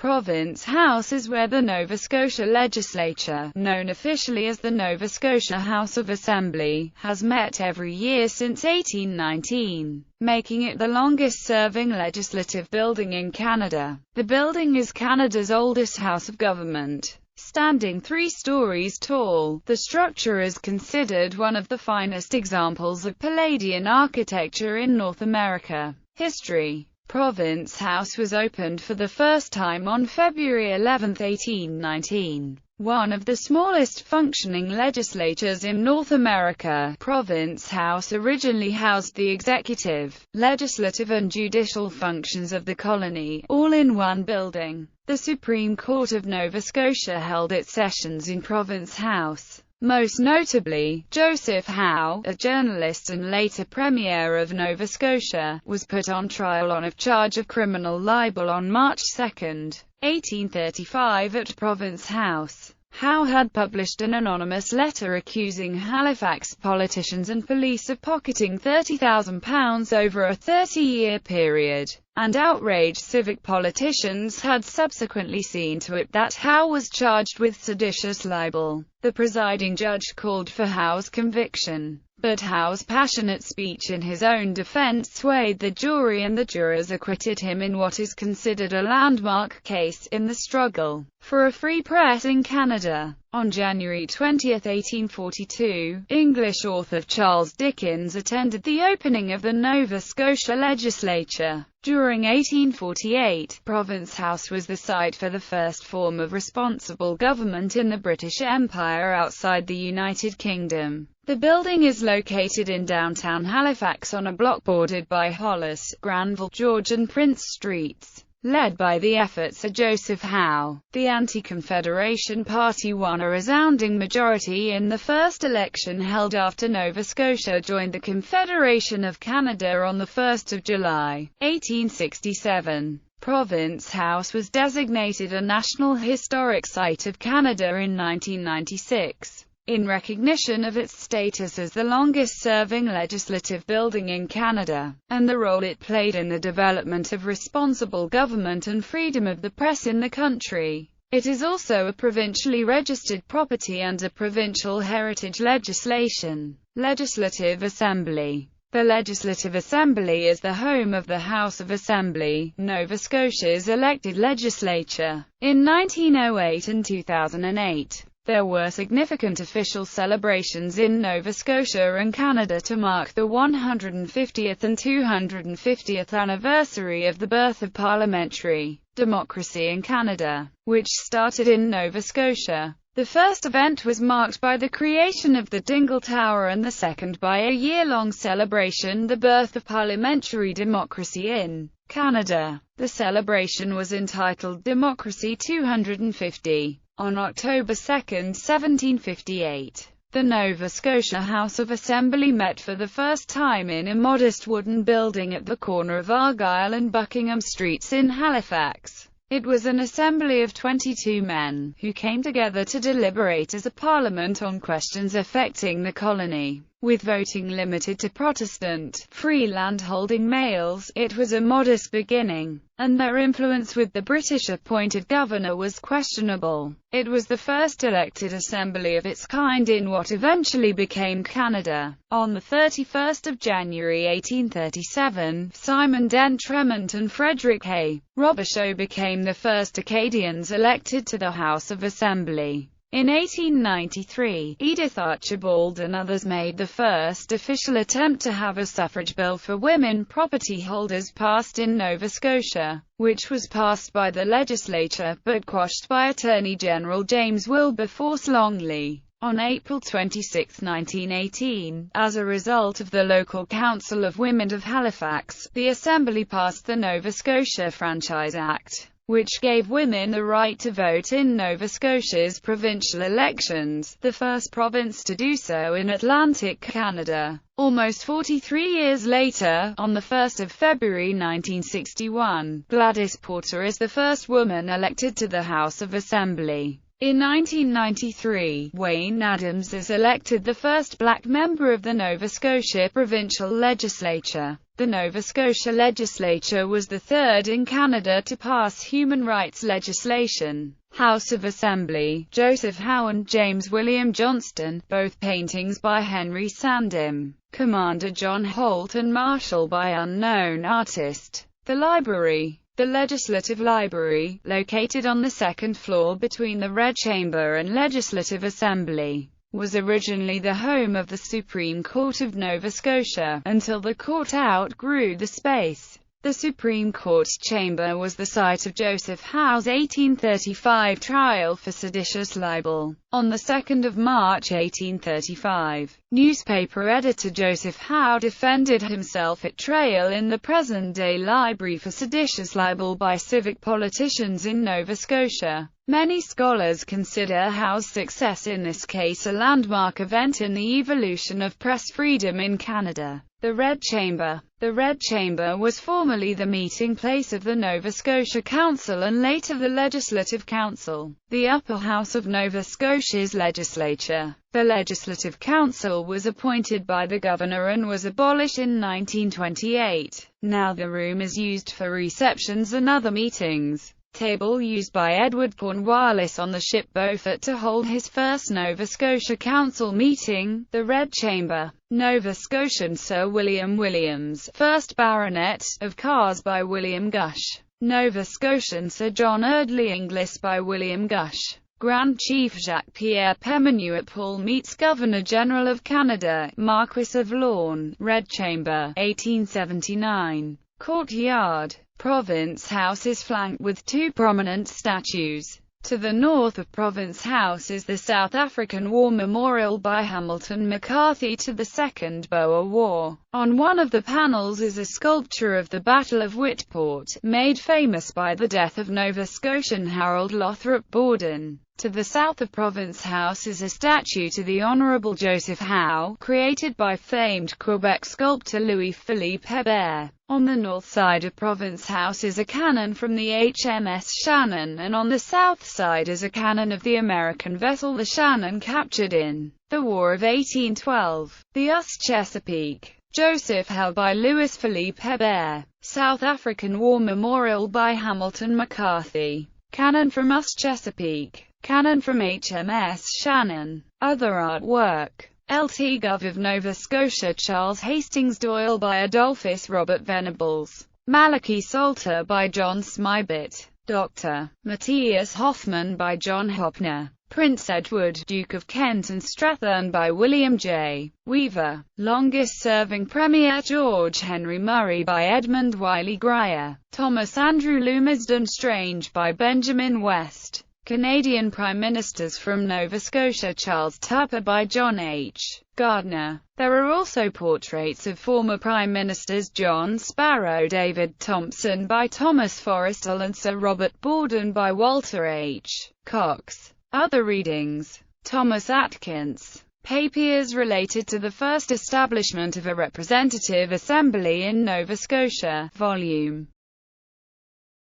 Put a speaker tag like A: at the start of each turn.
A: Province House is where the Nova Scotia Legislature, known officially as the Nova Scotia House of Assembly, has met every year since 1819, making it the longest-serving legislative building in Canada. The building is Canada's oldest house of government. Standing 3 stories tall, the structure is considered one of the finest examples of Palladian architecture in North America. History. Province House was opened for the first time on February 11, 1819. One of the smallest functioning legislatures in North America, Province House originally housed the executive, legislative and judicial functions of the colony, all in one building. The Supreme Court of Nova Scotia held its sessions in Province House. Most notably, Joseph Howe, a journalist and later Premier of Nova Scotia, was put on trial on a charge of criminal libel on March 2, 1835 at Province House. Howe had published an anonymous letter accusing Halifax politicians and police of pocketing £30,000 over a 30-year period, and outraged civic politicians had subsequently seen to it that Howe was charged with seditious libel. The presiding judge called for Howe's conviction, but Howe's passionate speech in his own defense swayed the jury and the jurors acquitted him in what is considered a landmark case in the struggle for a free press in Canada. On January 20, 1842, English author Charles Dickens attended the opening of the Nova Scotia Legislature. During 1848, Province House was the site for the first form of responsible government in the British Empire outside the United Kingdom. The building is located in downtown Halifax on a block bordered by Hollis, Granville, George and Prince Streets. Led by the efforts of Joseph Howe, the Anti-Confederation Party won a resounding majority in the first election held after Nova Scotia joined the Confederation of Canada on 1 July, 1867. Province House was designated a National Historic Site of Canada in 1996. In recognition of its status as the longest-serving legislative building in Canada, and the role it played in the development of responsible government and freedom of the press in the country. It is also a provincially registered property under provincial heritage legislation. Legislative Assembly. The Legislative Assembly is the home of the House of Assembly, Nova Scotia's elected legislature. In 1908 and 2008, there were significant official celebrations in Nova Scotia and Canada to mark the 150th and 250th anniversary of the birth of parliamentary democracy in Canada, which started in Nova Scotia. The first event was marked by the creation of the Dingle Tower and the second by a year-long celebration, the birth of parliamentary democracy in Canada. The celebration was entitled Democracy 250. On October 2, 1758, the Nova Scotia House of Assembly met for the first time in a modest wooden building at the corner of Argyle and Buckingham Streets in Halifax. It was an assembly of 22 men, who came together to deliberate as a parliament on questions affecting the colony. With voting limited to Protestant, free land-holding males, it was a modest beginning, and their influence with the British-appointed governor was questionable. It was the first elected assembly of its kind in what eventually became Canada. On 31 January 1837, Simon d'Entremont and Frederick A. Robichaud became the first Acadians elected to the House of Assembly. In 1893, Edith Archibald and others made the first official attempt to have a suffrage bill for women property holders passed in Nova Scotia, which was passed by the legislature, but quashed by Attorney General James Wilberforce Longley. On April 26, 1918, as a result of the Local Council of Women of Halifax, the Assembly passed the Nova Scotia Franchise Act, which gave women the right to vote in Nova Scotia's provincial elections, the first province to do so in Atlantic Canada. Almost 43 years later, on 1 February 1961, Gladys Porter is the first woman elected to the House of Assembly. In 1993, Wayne Adams is elected the first black member of the Nova Scotia Provincial Legislature. The Nova Scotia Legislature was the third in Canada to pass human rights legislation. House of Assembly, Joseph Howe and James William Johnston, both paintings by Henry Sandim. Commander John Holt and Marshall by unknown artist. The Library. The Legislative Library, located on the second floor between the Red Chamber and Legislative Assembly, was originally the home of the Supreme Court of Nova Scotia, until the court outgrew the space. The Supreme Court chamber was the site of Joseph Howe's 1835 trial for seditious libel. On the 2nd of March 1835, newspaper editor Joseph Howe defended himself at trial in the present-day library for seditious libel by civic politicians in Nova Scotia. Many scholars consider Howe's success in this case a landmark event in the evolution of press freedom in Canada. The Red Chamber. The Red Chamber was formerly the meeting place of the Nova Scotia Council and later the Legislative Council, the upper house of Nova Scotia's legislature. The Legislative Council was appointed by the governor and was abolished in 1928. Now the room is used for receptions and other meetings. Table used by Edward Cornwallis on the ship Beaufort to hold his first Nova Scotia Council meeting. The Red Chamber. Nova Scotian Sir William Williams, 1st Baronet, of Cars by William Gush. Nova Scotian Sir John Eardley Inglis by William Gush. Grand Chief Jacques-Pierre Pemenuit Paul meets Governor-General of Canada, Marquis of Lorne. Red Chamber, 1879. Courtyard. Province House is flanked with two prominent statues. To the north of Province House is the South African War Memorial by Hamilton McCarthy to the Second Boer War. On one of the panels is a sculpture of the Battle of Whitport, made famous by the death of Nova Scotian Harold Lothrop Borden. To the south of Province House is a statue to the Honourable Joseph Howe, created by famed Quebec sculptor Louis-Philippe Hébert. On the north side of Province House is a cannon from the HMS Shannon, and on the south side is a cannon of the American vessel the Shannon captured in the War of 1812. The US Chesapeake. Joseph Howe by Louis-Philippe Hébert. South African War Memorial by Hamilton McCarthy. Cannon from US Chesapeake. Cannon from HMS Shannon. Other artwork. Lt. Gov. of Nova Scotia Charles Hastings Doyle by Adolphus Robert Venables. Malachi Salter by John Smybit. Dr. Matthias Hoffman by John Hopner. Prince Edward, Duke of Kent and Strathern by William J. Weaver. Longest-serving Premier George Henry Murray by Edmund Wiley Grier. Thomas Andrew Lumsden Strange by Benjamin West. Canadian Prime Ministers from Nova Scotia Charles Tupper by John H. Gardner. There are also portraits of former Prime Ministers John Sparrow, David Thompson by Thomas Forrestal and Sir Robert Borden by Walter H. Cox. Other readings. Thomas Atkins. Papers related to the first establishment of a representative assembly in Nova Scotia, Vol.